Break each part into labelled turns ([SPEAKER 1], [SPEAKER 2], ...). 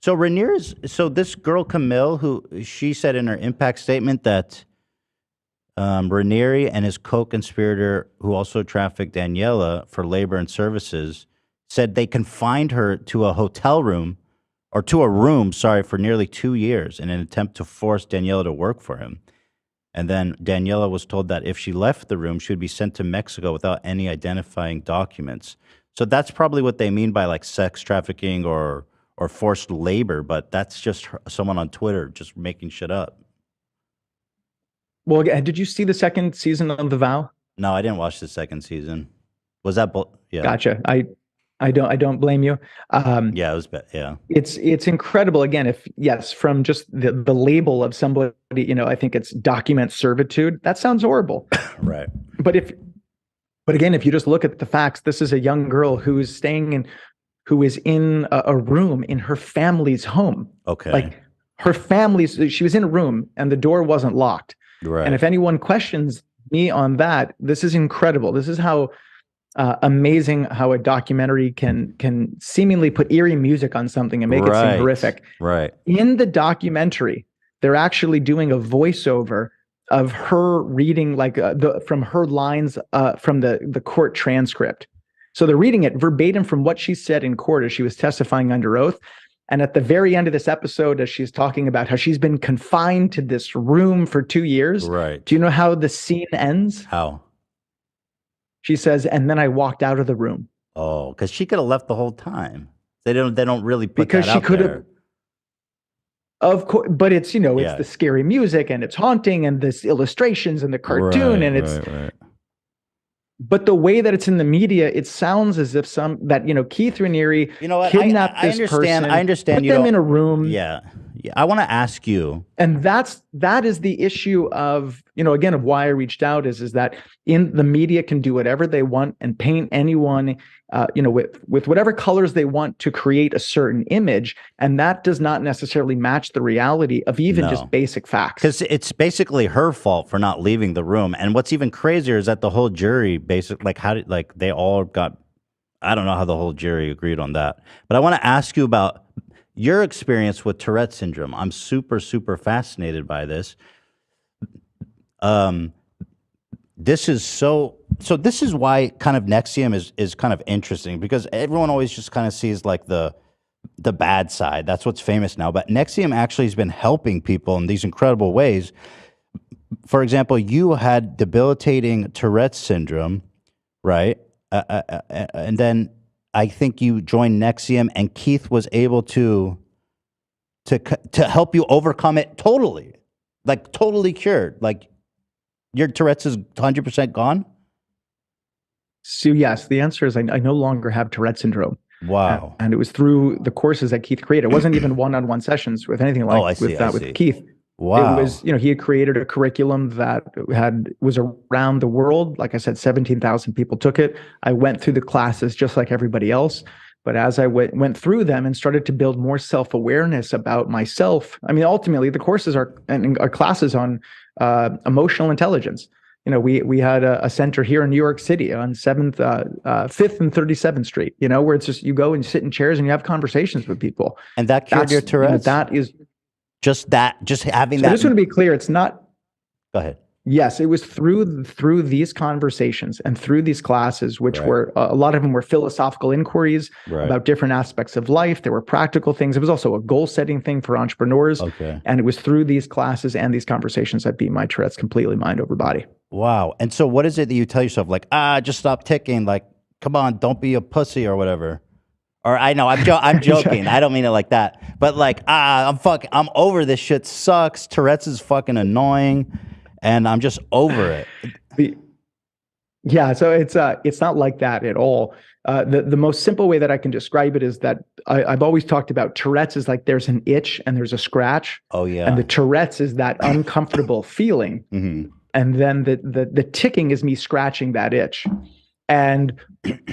[SPEAKER 1] So this girl Camille, who she said in her impact statement that Raniere and his co-conspirator, who also trafficked Daniela for labor and services, said they confined her to a hotel room or to a room, sorry, for nearly 2 years in an attempt to force Daniela to work for him. And then Daniela was told that if she left the room, she would be sent to Mexico without any identifying documents. So that's probably what they mean by like sex trafficking or forced labor, but that's just someone on Twitter just making shit up.
[SPEAKER 2] Well, did you see the second season of The Vow?
[SPEAKER 1] No, I didn't watch the second season. Was that yeah?
[SPEAKER 2] Gotcha. I don't blame you.
[SPEAKER 1] Yeah, it was bad. Yeah.
[SPEAKER 2] It's incredible. Again, if yes, from just the label of somebody, I think it's document servitude. That sounds horrible.
[SPEAKER 1] Right.
[SPEAKER 2] But again, if you just look at the facts, this is a young girl who is who is in a room in her family's home.
[SPEAKER 1] Okay.
[SPEAKER 2] Like she was in a room and the door wasn't locked.
[SPEAKER 1] Right.
[SPEAKER 2] And if anyone questions me on that, this is incredible. This is how amazing how a documentary can seemingly put eerie music on something and make it seem horrific.
[SPEAKER 1] Right.
[SPEAKER 2] In the documentary, they're actually doing a voiceover of her reading from her lines from the court transcript. So they're reading it verbatim from what she said in court as she was testifying under oath. And at the very end of this episode, as she's talking about how she's been confined to this room for 2 years,
[SPEAKER 1] right?
[SPEAKER 2] Do you know how the scene ends?
[SPEAKER 1] How?
[SPEAKER 2] She says, and then I walked out of the room.
[SPEAKER 1] Oh, because she could have left the whole time. They don't really put
[SPEAKER 2] because
[SPEAKER 1] that
[SPEAKER 2] she
[SPEAKER 1] out
[SPEAKER 2] could
[SPEAKER 1] there.
[SPEAKER 2] have. Of course, but it's it's the scary music and it's haunting and this illustrations and the cartoon and it's.
[SPEAKER 1] Right.
[SPEAKER 2] But the way that it's in the media, it sounds as if Keith Raniere kidnapped this person.
[SPEAKER 1] I understand.
[SPEAKER 2] Put them in a room.
[SPEAKER 1] Yeah. I want to ask you,
[SPEAKER 2] and that is the issue of again of why I reached out is that in the media can do whatever they want and paint anyone with whatever colors they want to create a certain image, and that does not necessarily match the reality of even just basic facts.
[SPEAKER 1] Because it's basically her fault for not leaving the room, and what's even crazier is that the whole jury they all got. I don't know how the whole jury agreed on that, but I want to ask you about your experience with Tourette syndrome. I'm super, super fascinated by this. This is this is why kind of NXIVM is kind of interesting, because everyone always just kind of sees like the bad side. That's what's famous now. But NXIVM actually has been helping people in these incredible ways. For example, you had debilitating Tourette syndrome, right? And then I think you joined NXIVM, and Keith was able to help you overcome it totally, like totally cured. Like your Tourette's is 100% gone.
[SPEAKER 2] So yes, the answer is I no longer have Tourette syndrome.
[SPEAKER 1] Wow!
[SPEAKER 2] And it was through the courses that Keith created. It wasn't even one-on-one sessions with anything like with Keith.
[SPEAKER 1] Wow.
[SPEAKER 2] It was, he had created a curriculum that was around the world. Like I said, 17,000 people took it. I went through the classes just like everybody else. But as I went through them and started to build more self-awareness about myself, I mean, ultimately the courses are classes on emotional intelligence. We had a center here in New York City on 5th and 37th Street, where it's just, you go and sit in chairs and you have conversations with people.
[SPEAKER 1] And that cured your Tourette's?
[SPEAKER 2] That is...
[SPEAKER 1] Just having that.
[SPEAKER 2] I just want to be clear. It's not.
[SPEAKER 1] Go ahead.
[SPEAKER 2] Yes, it was through these conversations and through these classes, which were a lot of them were philosophical inquiries about different aspects of life. There were practical things. It was also a goal setting thing for entrepreneurs.
[SPEAKER 1] Okay.
[SPEAKER 2] And it was through these classes and these conversations that beat my Tourette's completely mind over body.
[SPEAKER 1] Wow. And so, what is it that you tell yourself? Like, just stop ticking. Like, come on, don't be a pussy or whatever. Or I know I'm joking. I don't mean it like that. But like, I'm over this shit. Sucks. Tourette's is fucking annoying, and I'm just over it.
[SPEAKER 2] Yeah. So it's not like that at all. The most simple way that I can describe it is that I've always talked about Tourette's is like there's an itch and there's a scratch.
[SPEAKER 1] Oh yeah.
[SPEAKER 2] And the Tourette's is that uncomfortable feeling, and then the ticking is me scratching that itch, and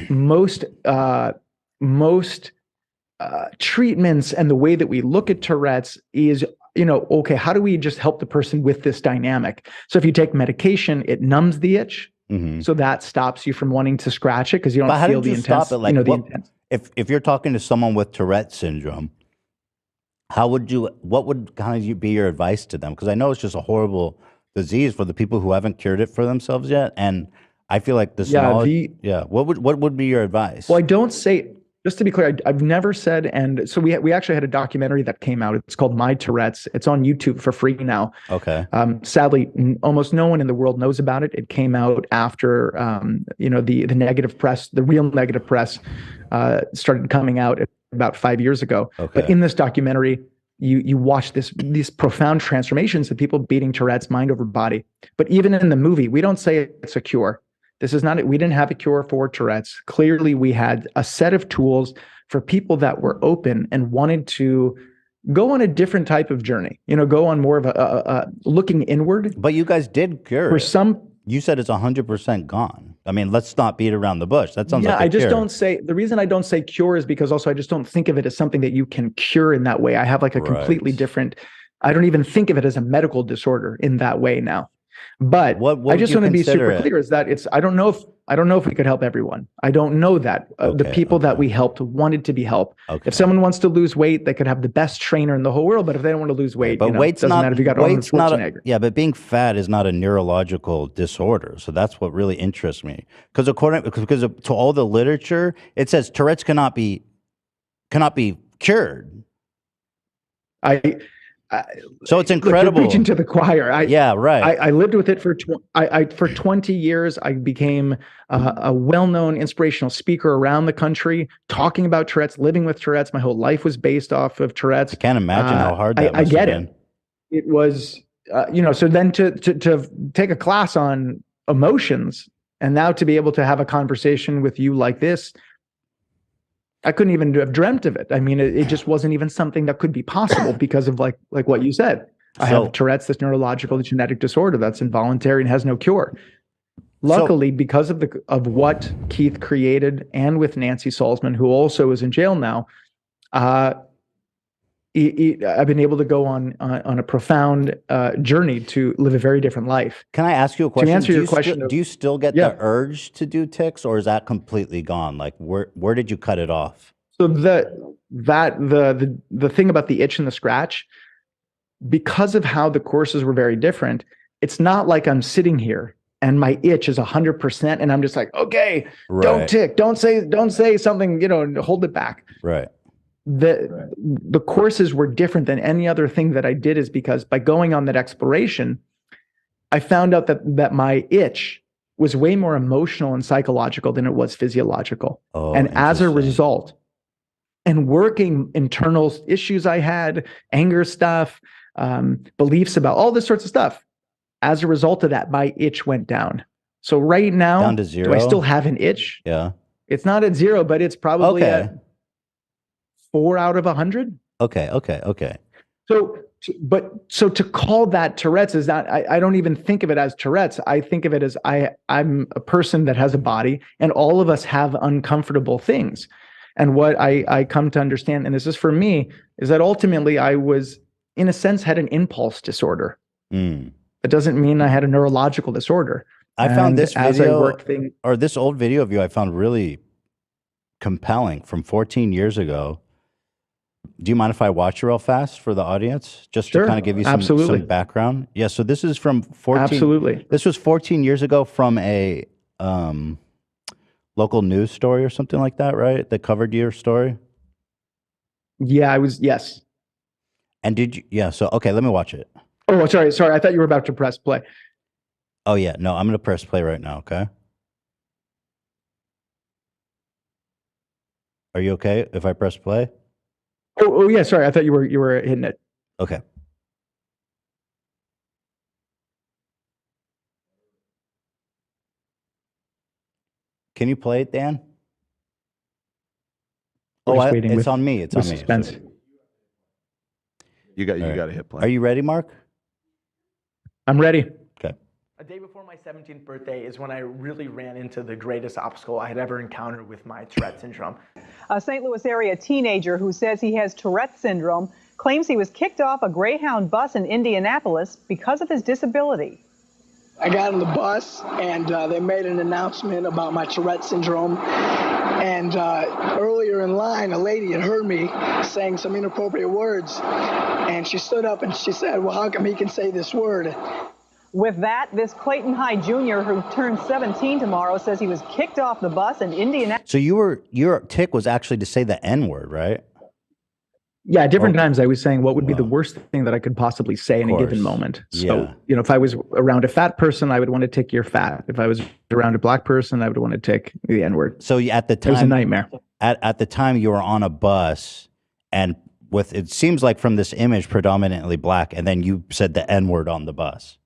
[SPEAKER 2] most treatments and the way that we look at Tourette's is, okay, how do we just help the person with this dynamic? So if you take medication, it numbs the itch. So that stops you from wanting to scratch it because you don't feel the intense.
[SPEAKER 1] Stop it? Like, if you're talking to someone with Tourette syndrome, what would kind of be your advice to them? Because I know it's just a horrible disease for the people who haven't cured it for themselves yet. And I feel like this
[SPEAKER 2] Yeah,
[SPEAKER 1] knowledge, what would be your
[SPEAKER 2] well,
[SPEAKER 1] advice?
[SPEAKER 2] I don't say, just to be clear, I've never said, and so we actually had a documentary that came out. It's called My Tourette's. It's on YouTube for free now.
[SPEAKER 1] Okay.
[SPEAKER 2] Sadly, almost no one in the world knows about it. It came out after, the negative press, the real negative press, started coming out about 5 years ago.
[SPEAKER 1] Okay.
[SPEAKER 2] But in this documentary, you watch these profound transformations of people beating Tourette's mind over body. But even in the movie, we don't say it's a cure. This is not, we didn't have a cure for Tourette's. Clearly, we had a set of tools for people that were open and wanted to go on a different type of journey, go on more of a looking inward.
[SPEAKER 1] But you guys did cure
[SPEAKER 2] For
[SPEAKER 1] it.
[SPEAKER 2] some,
[SPEAKER 1] You said it's 100% gone. I mean, let's not beat around the bush. That sounds like a
[SPEAKER 2] I just
[SPEAKER 1] cure.
[SPEAKER 2] don't say, the reason I don't say cure is because also I just don't think of it as something that you can cure in that way. I have like a completely
[SPEAKER 1] Right.
[SPEAKER 2] different, I don't even think of it as a medical disorder in that way now. But
[SPEAKER 1] What
[SPEAKER 2] I
[SPEAKER 1] would
[SPEAKER 2] just
[SPEAKER 1] you
[SPEAKER 2] want to be
[SPEAKER 1] consider
[SPEAKER 2] super
[SPEAKER 1] it?
[SPEAKER 2] clear is that I don't know if we could help everyone. I don't know that. The
[SPEAKER 1] Okay,
[SPEAKER 2] people that
[SPEAKER 1] okay.
[SPEAKER 2] we helped wanted to be helped.
[SPEAKER 1] Okay.
[SPEAKER 2] If someone wants to lose weight, they could have the best trainer in the whole world. But if they don't want to lose weight,
[SPEAKER 1] But weight's
[SPEAKER 2] doesn't
[SPEAKER 1] not,
[SPEAKER 2] matter if you got Arnold
[SPEAKER 1] weight's not,
[SPEAKER 2] Schwarzenegger.
[SPEAKER 1] yeah, but being fat is not a neurological disorder. So that's what really interests me. Because to all the literature, it says Tourette's cannot be cured. So it's
[SPEAKER 2] Look, you're
[SPEAKER 1] incredible.
[SPEAKER 2] preaching to the choir.
[SPEAKER 1] Yeah, right.
[SPEAKER 2] I lived with it for 20 years. I became a well-known inspirational speaker around the country, talking about Tourette's, living with Tourette's. My whole life was based off of Tourette's.
[SPEAKER 1] I can't imagine how hard that
[SPEAKER 2] I
[SPEAKER 1] must
[SPEAKER 2] get
[SPEAKER 1] have
[SPEAKER 2] it.
[SPEAKER 1] been.
[SPEAKER 2] It was, so then to take a class on emotions and now to be able to have a conversation with you like this, I couldn't even have dreamt of it. I mean, it just wasn't even something that could be possible because of like what you said. I have Tourette's, this neurological genetic disorder that's involuntary and has no cure. Luckily, because of what Keith created, and with Nancy Salzman, who also is in jail now, I've been able to go on a profound journey to live a very different life.
[SPEAKER 1] Can I ask you a question?
[SPEAKER 2] To answer your question,
[SPEAKER 1] do you still get
[SPEAKER 2] Yeah.
[SPEAKER 1] the urge to do tics, or is that completely gone? Like, where did you cut it off?
[SPEAKER 2] So the thing about the itch and the scratch, because of how the courses were very different, it's not like I'm sitting here and my itch is 100% and I'm just like, okay, don't
[SPEAKER 1] Right.
[SPEAKER 2] tick, don't say something, hold it back.
[SPEAKER 1] Right.
[SPEAKER 2] The courses were different than any other thing that I did, is because by going on that exploration, I found out that my itch was way more emotional and psychological than it was physiological.
[SPEAKER 1] Oh,
[SPEAKER 2] And as a
[SPEAKER 1] interesting.
[SPEAKER 2] result, and working internal issues I had, anger stuff, beliefs about all this sorts of stuff, as a result of that, my itch went down. So right now,
[SPEAKER 1] Down to
[SPEAKER 2] do I
[SPEAKER 1] 0?
[SPEAKER 2] still have an itch?
[SPEAKER 1] Yeah.
[SPEAKER 2] It's not at 0, but it's probably
[SPEAKER 1] Okay.
[SPEAKER 2] at 4 out of 100.
[SPEAKER 1] Okay.
[SPEAKER 2] So to call that Tourette's is not, I don't even think of it as Tourette's. I think of it as I'm a person that has a body, and all of us have uncomfortable things. And what I come to understand, and this is for me, is that ultimately I was, in a sense, had an impulse disorder.
[SPEAKER 1] Mm.
[SPEAKER 2] That doesn't mean I had a neurological disorder.
[SPEAKER 1] I found
[SPEAKER 2] And
[SPEAKER 1] this
[SPEAKER 2] as I
[SPEAKER 1] video,
[SPEAKER 2] worked things,
[SPEAKER 1] or this old video of you, I found really compelling, from 14 years ago. Do you mind if I watch it real fast for the audience, just
[SPEAKER 2] Sure,
[SPEAKER 1] to kind of give you
[SPEAKER 2] absolutely.
[SPEAKER 1] some background? Yeah. So this is from 14.
[SPEAKER 2] Absolutely.
[SPEAKER 1] This was 14 years ago from a local news story or something like that, right? That covered your story.
[SPEAKER 2] Yeah, yes.
[SPEAKER 1] And did you? Yeah. So okay, let me watch it.
[SPEAKER 2] Oh, sorry. I thought you were about to press play.
[SPEAKER 1] Oh yeah, no, I'm gonna press play right now. Okay. Are you okay if I press play?
[SPEAKER 2] Oh yeah, sorry. I thought you were hitting it.
[SPEAKER 1] Okay. Can you play it, Dan?
[SPEAKER 2] We're just waiting
[SPEAKER 1] it's
[SPEAKER 2] with-
[SPEAKER 1] on me. It's
[SPEAKER 2] with
[SPEAKER 1] on me.
[SPEAKER 2] suspense.
[SPEAKER 1] So-
[SPEAKER 3] You got
[SPEAKER 1] All right.
[SPEAKER 3] to hit play.
[SPEAKER 1] Are you ready, Mark?
[SPEAKER 2] I'm ready.
[SPEAKER 1] Okay.
[SPEAKER 4] A day before my 17th birthday is when I really ran into the greatest obstacle I had ever encountered with my Tourette syndrome.
[SPEAKER 5] A St. Louis area teenager who says he has Tourette syndrome claims he was kicked off a Greyhound bus in Indianapolis because of his disability.
[SPEAKER 6] I got on the bus, and they made an announcement about my Tourette syndrome. And earlier in line, a lady had heard me saying some inappropriate words, and she stood up and she said, well, how come he can say this word?
[SPEAKER 5] With that, this Clayton High junior who turns 17 tomorrow says he was kicked off the bus in Indianapolis.
[SPEAKER 1] So your tick was actually to say the N word, right?
[SPEAKER 2] Yeah, at different times I was saying what would be the worst thing that I could possibly say in a given moment. So,
[SPEAKER 1] Yeah.
[SPEAKER 2] if I was around a fat person, I would want to tick you're fat. If I was around a black person, I would want to tick the N word.
[SPEAKER 1] So at the time,
[SPEAKER 2] it was a nightmare.
[SPEAKER 1] At the time, you were on a bus, and with it seems like from this image, predominantly black, and then you said the N word on the bus.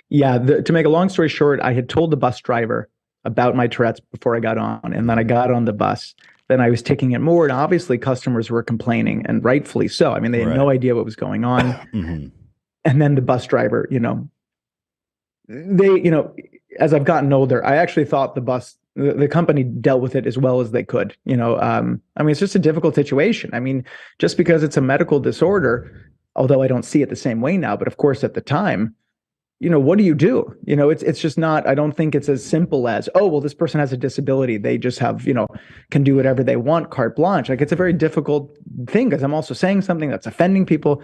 [SPEAKER 2] Yeah, to make a long story short, I had told the bus driver about my Tourette's before I got on, and then I got on the bus. Then I was taking it more, and obviously customers were complaining, and rightfully so. I mean, they had no idea what was going on. And then the bus driver, as I've gotten older, I actually thought the company dealt with it as well as they could. It's just a difficult situation. I mean, just because it's a medical disorder, although I don't see it the same way now, but of course at the time, what do you do? It's just not, I don't think it's as simple as, oh, well, this person has a disability. They just have, can do whatever they want, carte blanche. Like, it's a very difficult thing because I'm also saying something that's offending people.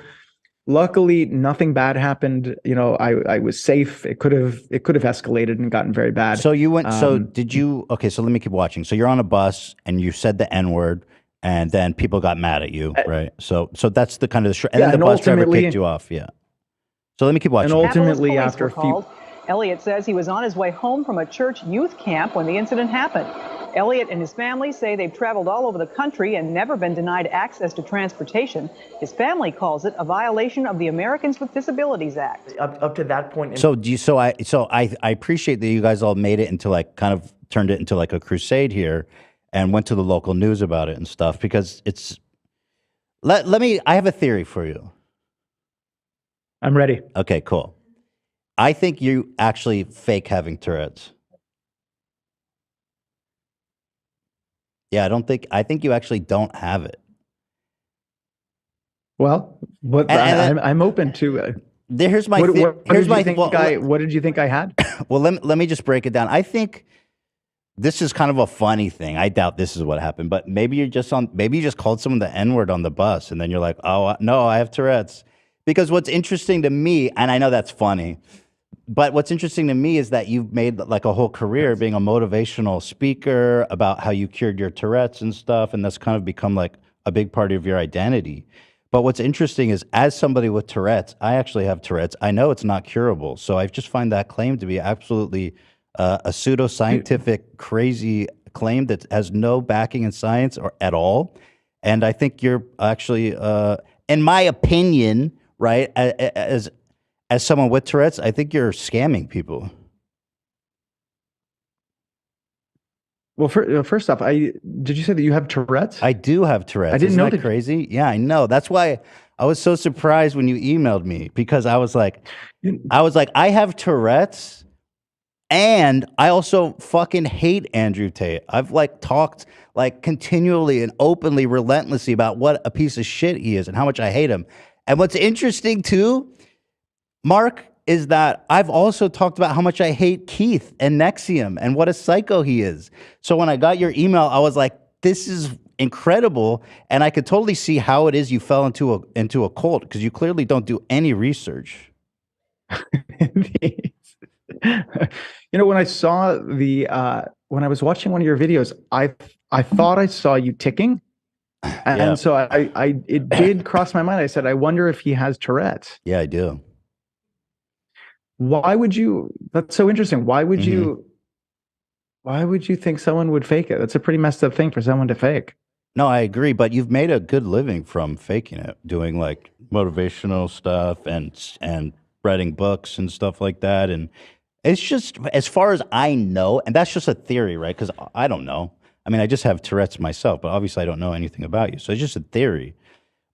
[SPEAKER 2] Luckily, nothing bad happened. I was safe. It could have escalated and gotten very bad.
[SPEAKER 1] So you went, okay, so let me keep watching. So you're on a bus and you said the N word and then people got mad at you, right? So that's the kind of and then the bus driver kicked you off. Yeah. So let me keep watching.
[SPEAKER 2] And ultimately, after a few,
[SPEAKER 5] Elliot says he was on his way home from a church youth camp when the incident happened. Elliot and his family say they've traveled all over the country and never been denied access to transportation. His family calls it a violation of the Americans with Disabilities Act.
[SPEAKER 4] Up to that point.
[SPEAKER 1] I appreciate that you guys all made it into kind of turned it into like a crusade here and went to the local news about it and stuff because I have a theory for you.
[SPEAKER 2] I'm ready.
[SPEAKER 1] Okay, cool. I think you actually fake having Tourette's. Yeah, I think you actually don't have it.
[SPEAKER 2] Well, I'm open to.
[SPEAKER 1] Here's my.
[SPEAKER 2] What did you think I had?
[SPEAKER 1] Well, let me just break it down. I think this is kind of a funny thing. I doubt this is what happened, but maybe you just called someone the N-word on the bus, and then you're like, oh no, I have Tourette's. Because what's interesting to me, and I know that's funny, but what's interesting to me is that you've made like a whole career being a motivational speaker about how you cured your Tourette's and stuff, and that's kind of become like a big part of your identity. But what's interesting is, as somebody with Tourette's, I actually have Tourette's. I know it's not curable, so I just find that claim to be absolutely a pseudoscientific, crazy claim that has no backing in science or at all. And I think you're actually, in my opinion, right, as someone with Tourette's, I think you're scamming people.
[SPEAKER 2] Well, first off, did you say that you have Tourette's?
[SPEAKER 1] I do have Tourette's.
[SPEAKER 2] I didn't know
[SPEAKER 1] that crazy. Yeah, I know. That's why I was so surprised when you emailed me, because I was like, I have Tourette's, and I also fucking hate Andrew Tate. I've talked continually and openly, relentlessly about what a piece of shit he is and how much I hate him. And what's interesting too, Mark, is that I've also talked about how much I hate Keith and NXIVM and what a psycho he is. So when I got your email, I was like, this is incredible. And I could totally see how it is you fell into a cult, because you clearly don't do any research.
[SPEAKER 2] When I saw when I was watching one of your videos, I thought I saw you ticking. And so it did cross my mind. I said, I wonder if he has Tourette's.
[SPEAKER 1] Yeah, I do.
[SPEAKER 2] Why would you? That's so interesting. Why would you think someone would fake it? That's a pretty messed up thing for someone to fake.
[SPEAKER 1] No, I agree. But you've made a good living from faking it, doing motivational stuff and writing books and stuff like that. And it's just, as far as I know, and that's just a theory, right? Because I don't know. I mean, I just have Tourette's myself, but obviously I don't know anything about you. So it's just a theory.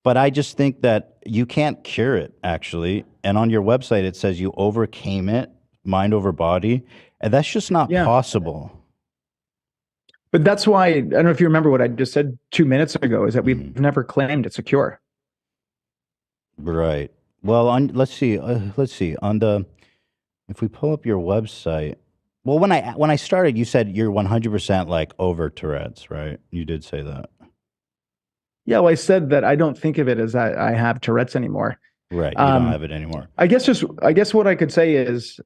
[SPEAKER 1] But I just think that you can't cure it, actually. And on your website, it says you overcame it, mind over body. And that's just not possible.
[SPEAKER 2] But that's why, I don't know if you remember what I just said 2 minutes ago, is that we've never claimed it's a cure.
[SPEAKER 1] Right. Well, let's see. On If we pull up your website, well, when I started, you said you're 100% like over Tourette's, right? You did say that,
[SPEAKER 2] Yeah, well, I said that I don't think of it as I have Tourette's anymore.
[SPEAKER 1] right? You don't have it anymore.
[SPEAKER 2] I guess what I could say is,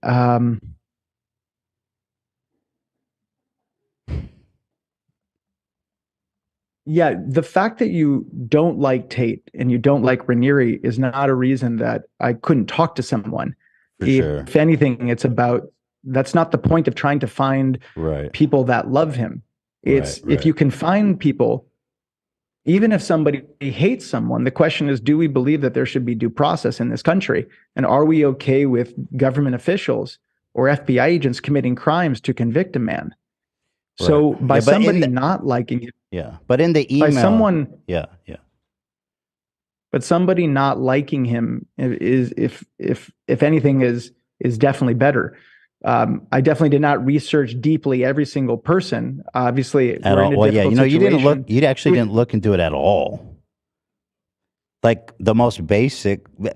[SPEAKER 2] yeah, the fact that you don't like Tate and you don't like Raniere is not a reason that I couldn't talk to someone.
[SPEAKER 1] For sure.
[SPEAKER 2] If anything, it's about, that's not the point of trying to find
[SPEAKER 1] Right.
[SPEAKER 2] people that love him. It's
[SPEAKER 1] Right,
[SPEAKER 2] if you can find people, even if somebody hates someone, the question is, do we believe that there should be due process in this country? And are we okay with government officials or FBI agents committing crimes to convict a man? So
[SPEAKER 1] Right.
[SPEAKER 2] by
[SPEAKER 1] Yeah, but in
[SPEAKER 2] somebody
[SPEAKER 1] the-
[SPEAKER 2] not liking him,
[SPEAKER 1] Yeah, but in the email,
[SPEAKER 2] by someone,
[SPEAKER 1] yeah.
[SPEAKER 2] but somebody not liking him is, if anything, is definitely better. I definitely did not research deeply every single person. Obviously,
[SPEAKER 1] At
[SPEAKER 2] we're
[SPEAKER 1] all.
[SPEAKER 2] in a
[SPEAKER 1] Well, yeah,
[SPEAKER 2] difficult
[SPEAKER 1] you know, you didn't
[SPEAKER 2] situation.
[SPEAKER 1] look. You actually didn't look into it at all. Like the most basic. But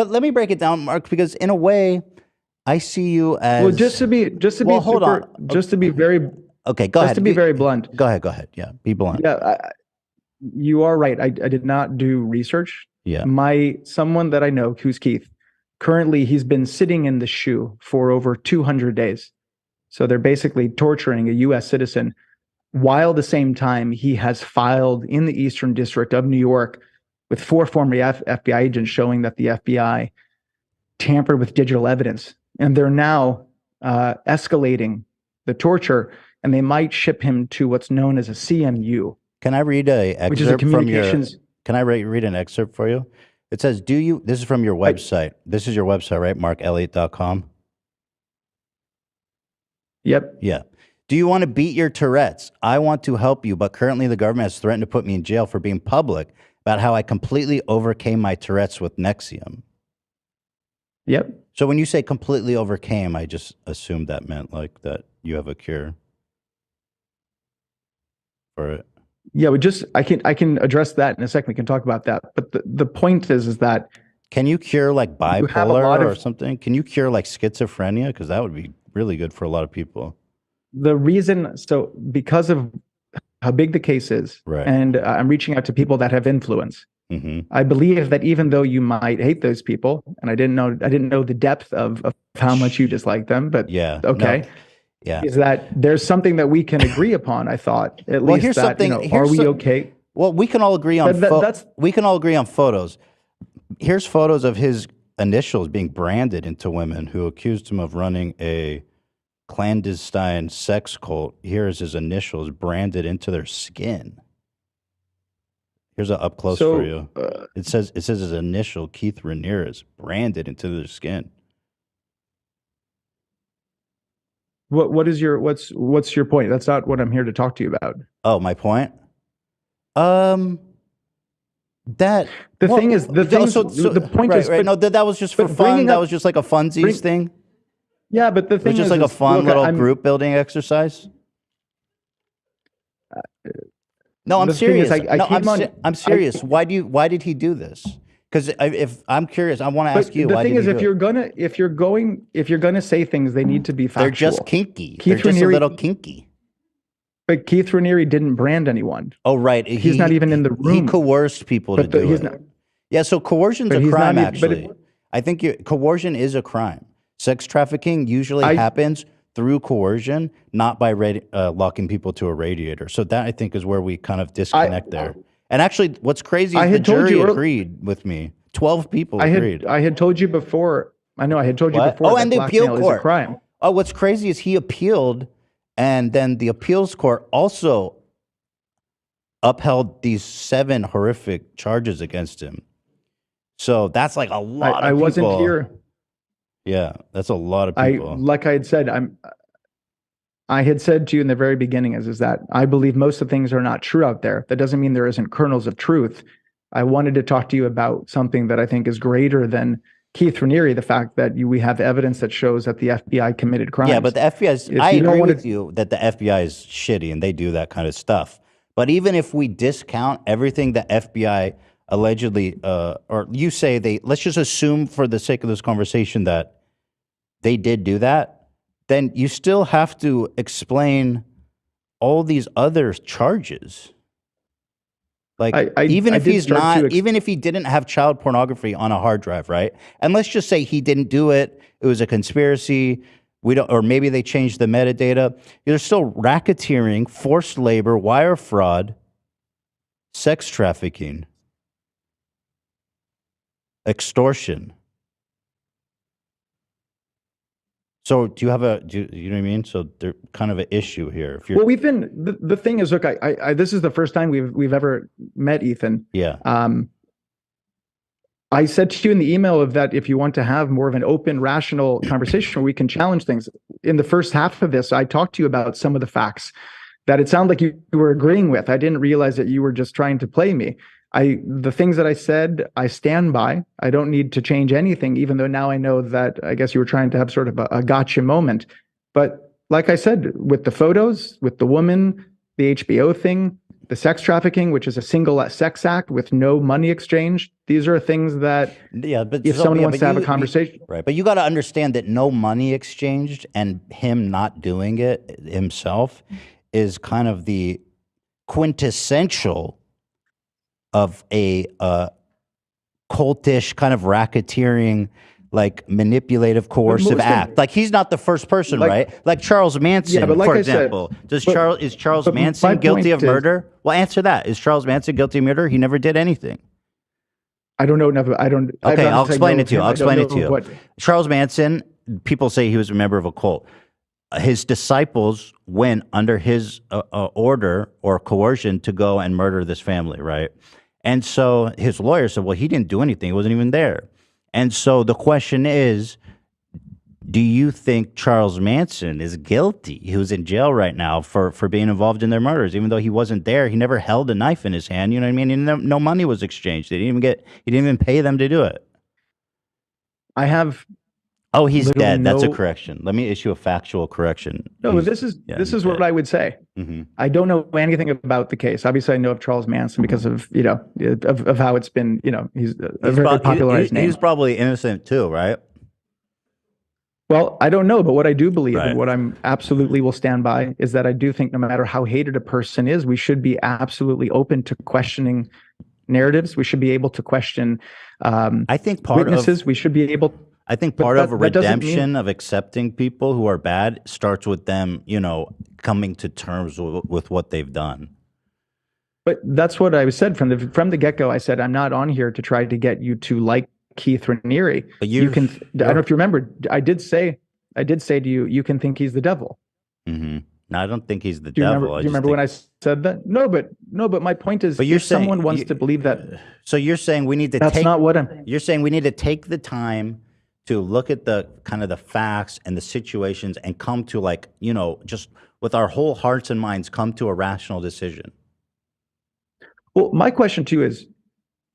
[SPEAKER 1] let me break it down, Mark, because in a way, I see you as.
[SPEAKER 2] Well, just to be
[SPEAKER 1] Well, hold on.
[SPEAKER 2] just to be very,
[SPEAKER 1] Okay, go
[SPEAKER 2] just
[SPEAKER 1] ahead.
[SPEAKER 2] to be very blunt.
[SPEAKER 1] Go ahead. Yeah, be blunt.
[SPEAKER 2] Yeah, you are right. I did not do research.
[SPEAKER 1] Yeah.
[SPEAKER 2] Someone that I know, who's Keith, currently he's been sitting in the SHU for over 200 days. So they're basically torturing a U.S. citizen, while at the same time he has filed in the Eastern District of New York with 4 former FBI agents showing that the FBI tampered with digital evidence. And they're now escalating the torture, and they might ship him to what's known as a CMU.
[SPEAKER 1] Can I read a excerpt
[SPEAKER 2] Which is a
[SPEAKER 1] from your?
[SPEAKER 2] communications.
[SPEAKER 1] Can I read an excerpt for you? It says, "Do you?" This is from your website. This is your website, right? MarkElliott.com.
[SPEAKER 2] Yep.
[SPEAKER 1] Yeah. Do you want to beat your Tourette's? I want to help you, but currently the government has threatened to put me in jail for being public about how I completely overcame my Tourette's with NXIVM.
[SPEAKER 2] Yep.
[SPEAKER 1] So when you say completely overcame, I just assumed that meant like that you have a cure for it.
[SPEAKER 2] Yeah, I can address that in a second. We can talk about that. But the point is that
[SPEAKER 1] Can you cure like
[SPEAKER 2] you have a lot
[SPEAKER 1] bipolar or
[SPEAKER 2] of
[SPEAKER 1] something? Can you cure like schizophrenia? Because that would be really good for a lot of people.
[SPEAKER 2] the reason. So because of how big the case is,
[SPEAKER 1] Right.
[SPEAKER 2] and I'm reaching out to people that have influence.
[SPEAKER 1] Hmm.
[SPEAKER 2] I believe that even though you might hate those people, and I didn't know the depth of how much you dislike them, but
[SPEAKER 1] Yeah.
[SPEAKER 2] okay.
[SPEAKER 1] No, yeah.
[SPEAKER 2] Is that there's something that we can agree upon? I thought at
[SPEAKER 1] Well,
[SPEAKER 2] least
[SPEAKER 1] here's
[SPEAKER 2] that
[SPEAKER 1] something-
[SPEAKER 2] are
[SPEAKER 1] here's
[SPEAKER 2] we
[SPEAKER 1] some-
[SPEAKER 2] okay?
[SPEAKER 1] Well, we can all agree on
[SPEAKER 2] that's
[SPEAKER 1] we can all agree on photos. Here's photos of his initials being branded into women who accused him of running a clandestine sex cult. Here's his initials branded into their skin. Here's an up close for you. It says his initial, Keith Ramirez, branded into their skin.
[SPEAKER 2] what's your point? That's not what I'm here to talk to you about.
[SPEAKER 1] Oh, my point. That
[SPEAKER 2] The thing is, the point
[SPEAKER 1] right,
[SPEAKER 2] is,
[SPEAKER 1] right.
[SPEAKER 2] but-
[SPEAKER 1] No, that was just for
[SPEAKER 2] but
[SPEAKER 1] fun.
[SPEAKER 2] bringing
[SPEAKER 1] That
[SPEAKER 2] up-
[SPEAKER 1] was just like a funsies thing.
[SPEAKER 2] yeah, but the
[SPEAKER 1] It was
[SPEAKER 2] thing
[SPEAKER 1] just
[SPEAKER 2] is,
[SPEAKER 1] like a fun
[SPEAKER 2] look,
[SPEAKER 1] little
[SPEAKER 2] I'm-
[SPEAKER 1] group building exercise. No, I'm
[SPEAKER 2] the thing is,
[SPEAKER 1] serious.
[SPEAKER 2] I
[SPEAKER 1] No,
[SPEAKER 2] keep on-
[SPEAKER 1] I'm serious. Why did he do this? Because if I'm curious, I want to ask
[SPEAKER 2] But
[SPEAKER 1] you.
[SPEAKER 2] the
[SPEAKER 1] Why
[SPEAKER 2] thing
[SPEAKER 1] did
[SPEAKER 2] is,
[SPEAKER 1] he
[SPEAKER 2] if
[SPEAKER 1] do
[SPEAKER 2] you're
[SPEAKER 1] it?
[SPEAKER 2] gonna say things, they need to be factual.
[SPEAKER 1] They're just kinky.
[SPEAKER 2] Keith
[SPEAKER 1] They're just a
[SPEAKER 2] Raniere-
[SPEAKER 1] little kinky.
[SPEAKER 2] But Keith Raniere didn't brand anyone.
[SPEAKER 1] Oh, right.
[SPEAKER 2] He's not even in the
[SPEAKER 1] He
[SPEAKER 2] room.
[SPEAKER 1] coerced people to
[SPEAKER 2] But
[SPEAKER 1] do
[SPEAKER 2] he's
[SPEAKER 1] it.
[SPEAKER 2] not.
[SPEAKER 1] Yeah, so coercion's
[SPEAKER 2] But
[SPEAKER 1] a
[SPEAKER 2] he's
[SPEAKER 1] crime,
[SPEAKER 2] not even- but
[SPEAKER 1] actually. I think coercion is a crime. Sex trafficking usually happens through coercion, not by locking people to a radiator. So that, I think, is where we kind of disconnect there. And actually, what's crazy
[SPEAKER 2] I
[SPEAKER 1] is the
[SPEAKER 2] had told
[SPEAKER 1] jury
[SPEAKER 2] you
[SPEAKER 1] agreed with me. 12 people agreed.
[SPEAKER 2] I had told you before. I know I had told you
[SPEAKER 1] What?
[SPEAKER 2] before
[SPEAKER 1] Oh,
[SPEAKER 2] that
[SPEAKER 1] and the appeal
[SPEAKER 2] blackmail is a
[SPEAKER 1] court.
[SPEAKER 2] crime.
[SPEAKER 1] Oh, what's crazy is he appealed, and then the appeals court also upheld these 7 horrific charges against him. So that's like a lot of people.
[SPEAKER 2] I wasn't here.
[SPEAKER 1] Yeah, that's a lot of
[SPEAKER 2] I
[SPEAKER 1] people.
[SPEAKER 2] like I had said, I had said to you in the very beginning is that I believe most of things are not true out there. That doesn't mean there isn't kernels of truth. I wanted to talk to you about something that I think is greater than Keith Raniere, the fact that we have evidence that shows that the FBI committed crimes.
[SPEAKER 1] Yeah, but the FBI is,
[SPEAKER 2] If
[SPEAKER 1] I
[SPEAKER 2] you don't
[SPEAKER 1] agree
[SPEAKER 2] wanna-
[SPEAKER 1] with you that the FBI is shitty and they do that kind of stuff. But even if we discount everything the FBI allegedly, or you say let's just assume for the sake of this conversation that they did do that, then you still have to explain all these other charges. Like even if he's not, even if he didn't have child pornography on a hard drive, right? And let's just say he didn't do it, it was a conspiracy. We don't, or maybe they changed the metadata. There's still racketeering, forced labor, wire fraud, sex trafficking, extortion. So do you have you know what I mean? So there's kind of an issue here. If you're,
[SPEAKER 2] well, we've been, the thing is, look, I this is the first time we've ever met, Ethan.
[SPEAKER 1] yeah.
[SPEAKER 2] I said to you in the email of that, if you want to have more of an open, rational conversation where we can challenge things. In the first half of this, I talked to you about some of the facts that it sounded like you were agreeing with. I didn't realize that you were just trying to play me. The things that I said, I stand by. I don't need to change anything, even though now I know that I guess you were trying to have sort of a gotcha moment. But like I said, with the photos, with the woman, the HBO thing, the sex trafficking, which is a single sex act with no money exchange, these are things that
[SPEAKER 1] but
[SPEAKER 2] if someone wants to have a conversation.
[SPEAKER 1] Right. But you got to understand that no money exchanged and him not doing it himself is kind of the quintessential of a cultish kind of racketeering, like manipulative, coercive act. Like he's not the first person, right? Like Charles Manson, for example. Is Charles Manson guilty of murder? Well, answer that. Is Charles Manson guilty of murder? He never did anything.
[SPEAKER 2] I don't know enough.
[SPEAKER 1] Okay, I'll explain it to you. I'll explain it to you. Charles Manson, people say he was a member of a cult. His disciples went under his order or coercion to go and murder this family, right? And so his lawyer said, well, he didn't do anything. He wasn't even there. And so the question is, do you think Charles Manson is guilty? He was in jail right now for being involved in their murders, even though he wasn't there. He never held a knife in his hand. You know what I mean? And no money was exchanged. He didn't even pay them to do it.
[SPEAKER 2] I have.
[SPEAKER 1] Oh, he's dead. That's a correction. Let me issue a factual correction.
[SPEAKER 2] No, this is what I would say.
[SPEAKER 1] Mm-hmm.
[SPEAKER 2] I don't know anything about the case. Obviously, I know of Charles Manson because of of how it's been. He's a very popularized name.
[SPEAKER 1] He's probably innocent too, right?
[SPEAKER 2] Well, I don't know, but what I do believe and what I'm absolutely will stand by is that I do think no matter how hated a person is, we should be absolutely open to questioning narratives. We should be able to question.
[SPEAKER 1] I think
[SPEAKER 2] witnesses. We should be able.
[SPEAKER 1] I think part of a redemption of accepting people who are bad starts with them, coming to terms with what they've done.
[SPEAKER 2] But that's what I said from the get-go. I said, I'm not on here to try to get you to like Keith Raniere. But you can, I don't know if you remember, I did say to you, you can think he's the devil.
[SPEAKER 1] Mm-hmm. No, I don't think he's the devil.
[SPEAKER 2] Do you remember when I said that? No, but my point is, if someone wants to believe that.
[SPEAKER 1] So you're saying we need to
[SPEAKER 2] That's not what I'm.
[SPEAKER 1] You're saying we need to take the time to look at the kind of the facts and the situations and come to just with our whole hearts and minds, come to a rational decision.
[SPEAKER 2] Well, my question to you is,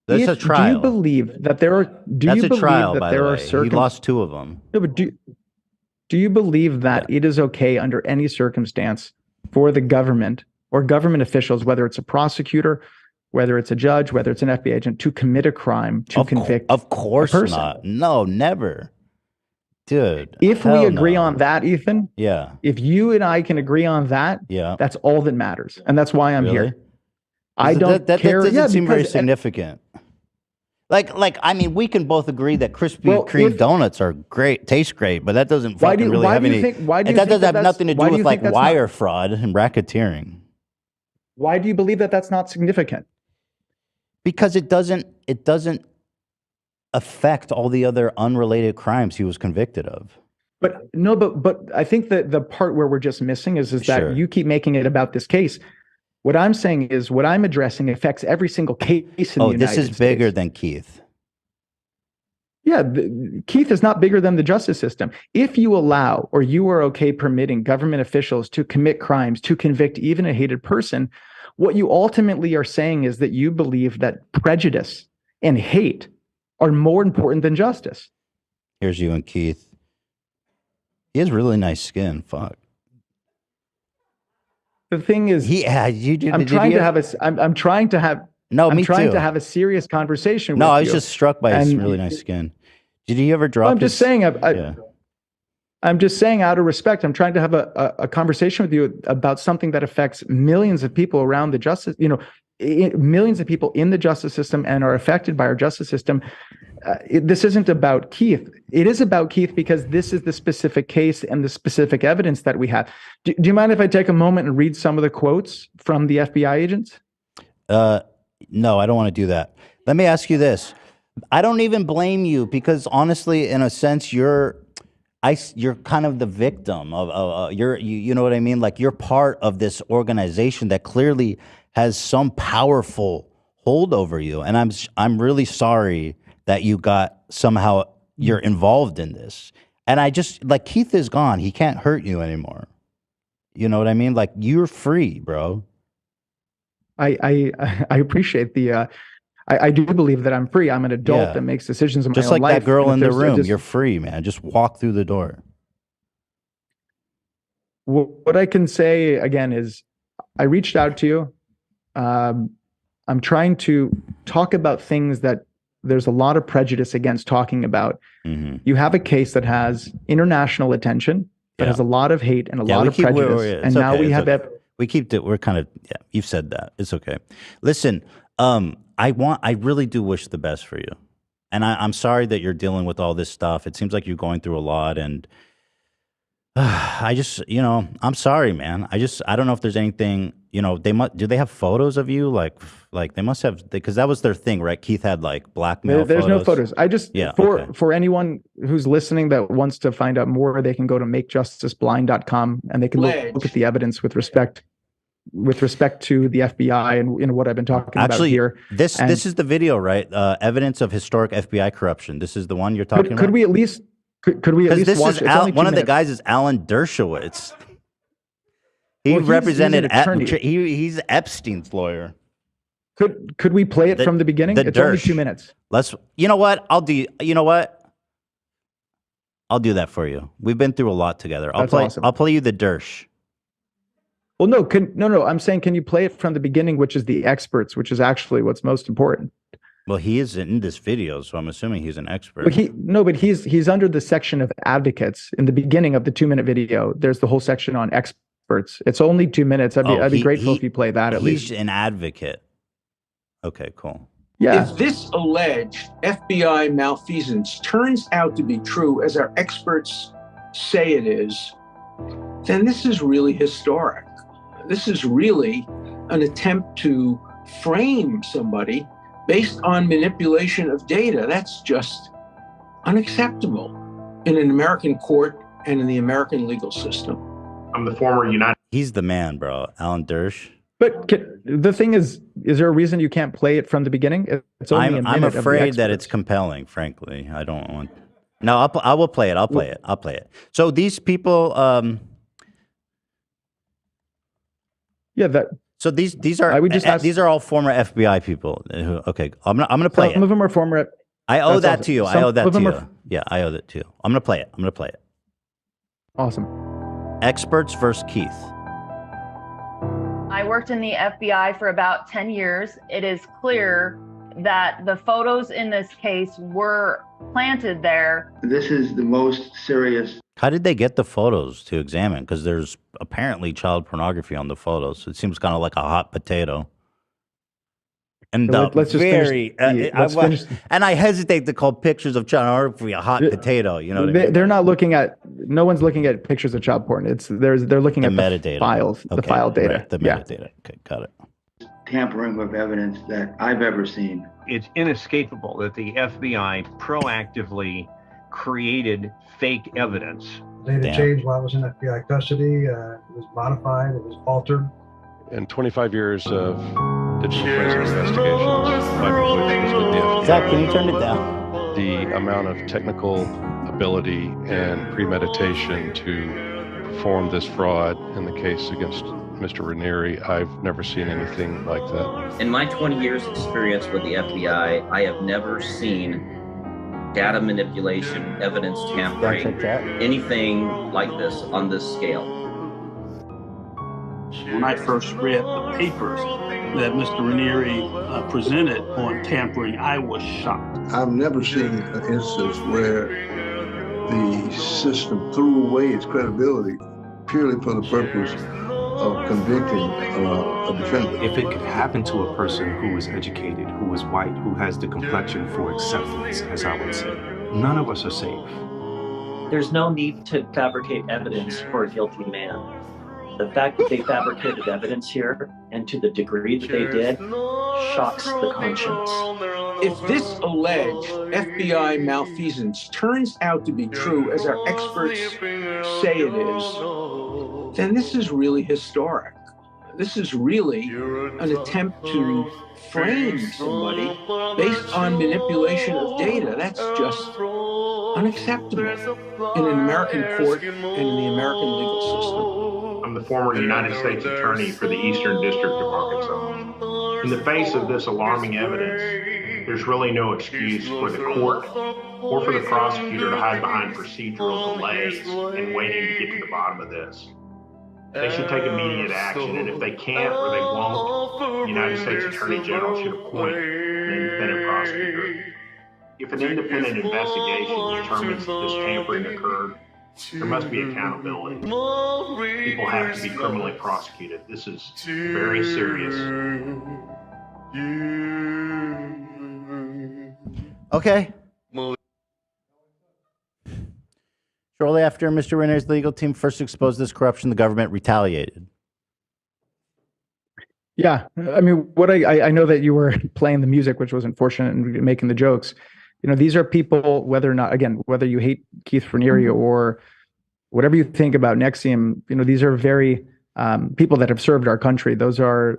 [SPEAKER 1] that's a trial.
[SPEAKER 2] Do you believe that there are?
[SPEAKER 1] That's a trial, by the way. He lost 2 of them.
[SPEAKER 2] No, but do you believe that it is okay under any circumstance for the government or government officials, whether it's a prosecutor, whether it's a judge, whether it's an FBI agent, to commit a crime, to convict
[SPEAKER 1] of course
[SPEAKER 2] a person?
[SPEAKER 1] Not. No, never. Dude.
[SPEAKER 2] If we agree on that, Ethan,
[SPEAKER 1] yeah.
[SPEAKER 2] If you and I can agree on that, that's all that matters. And that's why I'm here. I don't care.
[SPEAKER 1] That doesn't seem very significant. I mean, we can both agree that Krispy Kreme donuts are great, taste great, but that doesn't fucking really have any. That doesn't have nothing to do with wire fraud and racketeering.
[SPEAKER 2] Why do you believe that that's not significant?
[SPEAKER 1] Because it doesn't affect all the other unrelated crimes he was convicted of.
[SPEAKER 2] But I think that the part where we're just missing is that you keep making it about this case. What I'm saying is what I'm addressing affects every single case in the United States.
[SPEAKER 1] This is bigger than Keith.
[SPEAKER 2] Yeah, Keith is not bigger than the justice system. If you allow or you are okay permitting government officials to commit crimes, to convict even a hated person, what you ultimately are saying is that you believe that prejudice and hate are more important than justice.
[SPEAKER 1] Here's you and Keith. He has really nice skin. Fuck.
[SPEAKER 2] The thing is, I'm trying to have a serious conversation.
[SPEAKER 1] No, I was just struck by his really nice skin. Did he ever drop?
[SPEAKER 2] I'm just saying. I'm just saying, out of respect, I'm trying to have a conversation with you about something that affects millions of people around the justice, millions of people in the justice system and are affected by our justice system. This isn't about Keith. It is about Keith because this is the specific case and the specific evidence that we have. Do you mind if I take a moment and read some of the quotes from the FBI agents?
[SPEAKER 1] No, I don't want to do that. Let me ask you this. I don't even blame you because honestly, in a sense, you're kind of the victim of you know what I mean? Like you're part of this organization that clearly has some powerful hold over you. And I'm really sorry that you got somehow you're involved in this. And I just like Keith is gone. He can't hurt you anymore. You know what I mean? Like you're free, bro.
[SPEAKER 2] I appreciate the I do believe that I'm free. I'm an adult that makes decisions in my
[SPEAKER 1] just
[SPEAKER 2] own
[SPEAKER 1] like
[SPEAKER 2] life.
[SPEAKER 1] that girl in the room. You're free, man. Just walk through the door.
[SPEAKER 2] What I can say again is I reached out to you. I'm trying to talk about things that there's a lot of prejudice against talking about.
[SPEAKER 1] Mm-hmm.
[SPEAKER 2] You have a case that has international attention, that has a lot of hate and a lot of prejudice. And now we have
[SPEAKER 1] we're kind of, you've said that. It's okay. Listen, I really do wish the best for you. And I'm sorry that you're dealing with all this stuff. It seems like you're going through a lot. And I just, I'm sorry, man. I don't know if there's anything, do they have photos of you? Like they must have, because that was their thing, right? Keith had like blackmail
[SPEAKER 2] There's
[SPEAKER 1] photos.
[SPEAKER 2] no photos. I just, for anyone who's listening that wants to find out more, they can go to makejusticeblind.com and they can look at the evidence with respect to the FBI and what I've been talking about here.
[SPEAKER 1] This is the video, right? Evidence of historic FBI corruption. This is the one you're talking about?
[SPEAKER 2] Could we at least watch it?
[SPEAKER 1] One of the guys is Alan Dershowitz. He represented, he's Epstein's lawyer.
[SPEAKER 2] Could we play it from the beginning? It's only 2 minutes.
[SPEAKER 1] You know what? I'll do that for you. We've been through a lot together. I'll play you the Dersh.
[SPEAKER 2] Well, no. I'm saying, can you play it from the beginning, which is the experts, which is actually what's most important.
[SPEAKER 1] Well, he is in this video, so I'm assuming he's an expert.
[SPEAKER 2] But he's under the section of advocates in the beginning of the 2-minute video. There's the whole section on experts. It's only 2 minutes. I'd be grateful if you play that at least.
[SPEAKER 1] He's an advocate. Okay, cool.
[SPEAKER 2] Yeah.
[SPEAKER 7] If this alleged FBI malfeasance turns out to be true, as our experts say it is, then this is really historic. This is really an attempt to frame somebody based on manipulation of data. That's just unacceptable in an American court and in the American legal system.
[SPEAKER 8] I'm the former United.
[SPEAKER 1] He's the man, bro. Alan Dersh.
[SPEAKER 2] But the thing is there a reason you can't play it from the beginning? It's only a minute.
[SPEAKER 1] I'm afraid that it's compelling, frankly. I don't want. No, I will play it. I'll play it. So these people. So these are all former FBI people. Okay, I'm gonna play it.
[SPEAKER 2] Some of them are former.
[SPEAKER 1] I owe that to you. I owe that to you. Yeah, I owe that to you. I'm gonna play it.
[SPEAKER 2] Awesome.
[SPEAKER 1] Experts versus Keith.
[SPEAKER 9] I worked in the FBI for about 10 years. It is clear that the photos in this case were planted there.
[SPEAKER 10] This is the most serious.
[SPEAKER 1] How did they get the photos to examine? Because there's apparently child pornography on the photos. It seems kind of like a hot potato. And
[SPEAKER 2] let's just finish.
[SPEAKER 1] And I hesitate to call pictures of child pornography a hot potato. You know what I mean?
[SPEAKER 2] They're not looking at. No one's looking at pictures of child porn. They're looking at
[SPEAKER 1] metadata.
[SPEAKER 2] The files, the file data.
[SPEAKER 1] Right, the metadata. Okay, got it.
[SPEAKER 10] Tampering with evidence that I've ever seen.
[SPEAKER 11] It's inescapable that the FBI proactively created fake evidence.
[SPEAKER 12] Data changed while I was in FBI custody. It was modified. It was altered.
[SPEAKER 13] In 25 years of digital forensic investigations, 5 of which was with the FBI.
[SPEAKER 1] Zach, can you turn it down?
[SPEAKER 13] The amount of technical ability and premeditation to perform this fraud in the case against Mr. Raniere, I've never seen anything like that.
[SPEAKER 14] In my 20 years experience with the FBI, I have never seen data manipulation, evidence tampering, anything like this on this scale.
[SPEAKER 15] When I first read the papers that Mr. Raniere presented on tampering, I was shocked.
[SPEAKER 16] I've never seen an instance where
[SPEAKER 8] the system threw away its credibility purely for the purpose of convicting a defendant.
[SPEAKER 16] If it could happen to a person who is educated, who is white, who has the complexion for acceptance, as I would say, none of us are safe.
[SPEAKER 17] There's no need to fabricate evidence for a guilty man. The fact that they fabricated evidence here, and to the degree that they did, shocks the conscience.
[SPEAKER 7] If this alleged FBI malfeasance turns out to be true, as our experts say it is, then this is really historic. This is really an attempt to frame somebody based on manipulation of data. That's just unacceptable in an American court and in the American legal system.
[SPEAKER 11] I'm the former United States Attorney for the Eastern District of Arkansas. In the face of this alarming evidence, there's really no excuse for the court or for the prosecutor to hide behind procedural delays and waiting to get to the bottom of this. They should take immediate action, and if they can't or they won't, the United States Attorney General should appoint an independent prosecutor. If an independent investigation determines that this tampering occurred, there must be accountability. People have to be criminally prosecuted. This is very serious.
[SPEAKER 1] Okay. Shortly after Mr. Renner's legal team first exposed this corruption, the government retaliated.
[SPEAKER 2] Yeah, I mean, what I know that you were playing the music, which was unfortunate, and making the jokes. You know, these are people, whether or not, again, whether you hate Keith Raniere or whatever you think about NXIVM, you know, these are very people that have served our country. Those are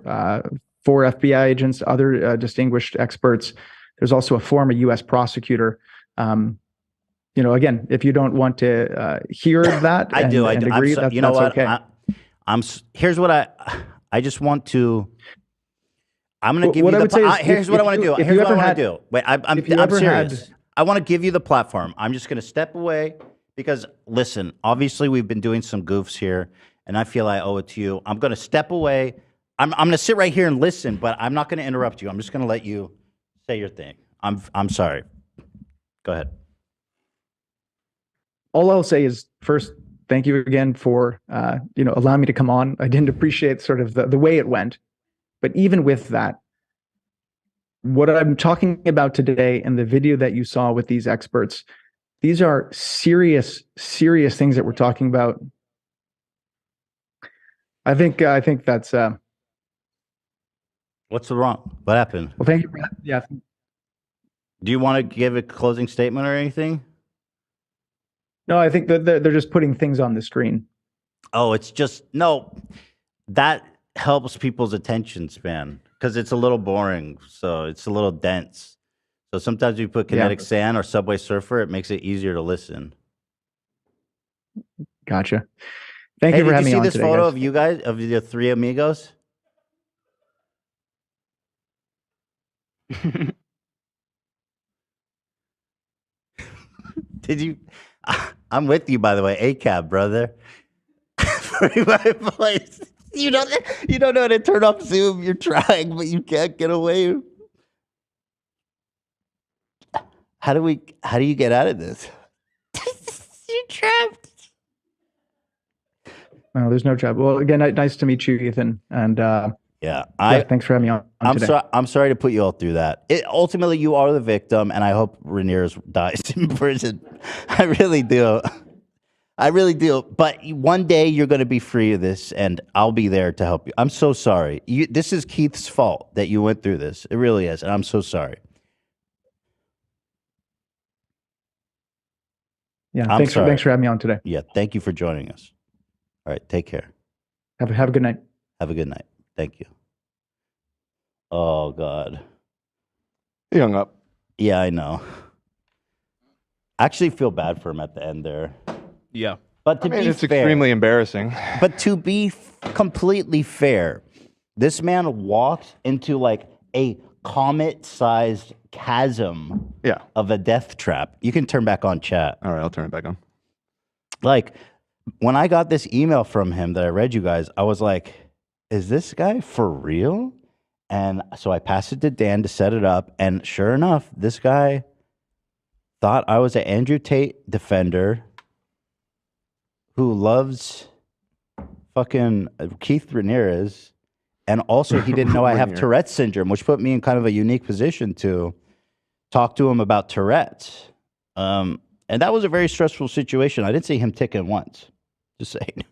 [SPEAKER 2] 4 FBI agents, other distinguished experts. There's also a former U.S. prosecutor. You know, again, if you don't want to hear that,
[SPEAKER 1] I do.
[SPEAKER 2] agree,
[SPEAKER 1] You know what?
[SPEAKER 2] Okay.
[SPEAKER 1] Here's what I just want to. I'm going to give you the. Here's what I want to do. Here's what I want to do. Wait, I'm serious. I want to give you the platform. I'm just going to step away because, listen, obviously we've been doing some goofs here, and I feel I owe it to you. I'm going to step away. I'm going to sit right here and listen, but I'm not going to interrupt you. I'm just going to let you say your thing. I'm sorry. Go ahead.
[SPEAKER 2] All I'll say is, first, thank you again for allowing me to come on. I didn't appreciate sort of the way it went, but even with that, what I'm talking about today and the video that you saw with these experts, these are serious things that we're talking about. I think that's.
[SPEAKER 1] What's wrong? What happened?
[SPEAKER 2] Well, thank you. Yeah.
[SPEAKER 1] Do you want to give a closing statement or anything?
[SPEAKER 2] No, I think that they're just putting things on the screen.
[SPEAKER 1] Oh, it's just, no, that helps people's attention span because it's a little boring. So it's a little dense. So sometimes you put Kinetic Sand or Subway Surfer, it makes it easier to listen.
[SPEAKER 2] Gotcha. Thank you for having me on today.
[SPEAKER 1] Did you see this photo of you guys, of the 3 amigos? Did you? I'm with you, by the way. ACAB, brother. For my place. You don't know how to turn off Zoom. You're trying, but you can't get away. How do you get out of this? You're trapped.
[SPEAKER 2] No, there's no trap. Well, again, nice to meet you, Ethan. And thanks for having me on today.
[SPEAKER 1] I'm sorry to put you all through that. Ultimately, you are the victim, and I hope Raniere dies in prison. I really do. I really do. But one day you're going to be free of this, and I'll be there to help you. I'm so sorry. This is Keith's fault that you went through this. It really is, and I'm so sorry.
[SPEAKER 2] Yeah, thanks for having me on today.
[SPEAKER 1] Yeah, thank you for joining us. All right, take care.
[SPEAKER 2] Have a good night.
[SPEAKER 1] Have a good night. Thank you. Oh, God.
[SPEAKER 3] He hung up.
[SPEAKER 1] Yeah, I know. I actually feel bad for him at the end there.
[SPEAKER 18] Yeah.
[SPEAKER 1] But to be
[SPEAKER 3] it's
[SPEAKER 1] fair,
[SPEAKER 3] extremely embarrassing.
[SPEAKER 1] But to be completely fair, this man walked into like a comet-sized chasm of a death trap. You can turn back on chat.
[SPEAKER 3] All right, I'll turn it back on.
[SPEAKER 1] Like, when I got this email from him that I read you guys, I was like, is this guy for real? And so I passed it to Dan to set it up. And sure enough, this guy thought I was an Andrew Tate defender who loves fucking Keith Ramirez, and also he didn't know I have
[SPEAKER 3] Rainier.
[SPEAKER 1] Tourette syndrome, which put me in kind of a unique position to talk to him about Tourette's. And that was a very stressful situation. I didn't see him ticking once. Just saying.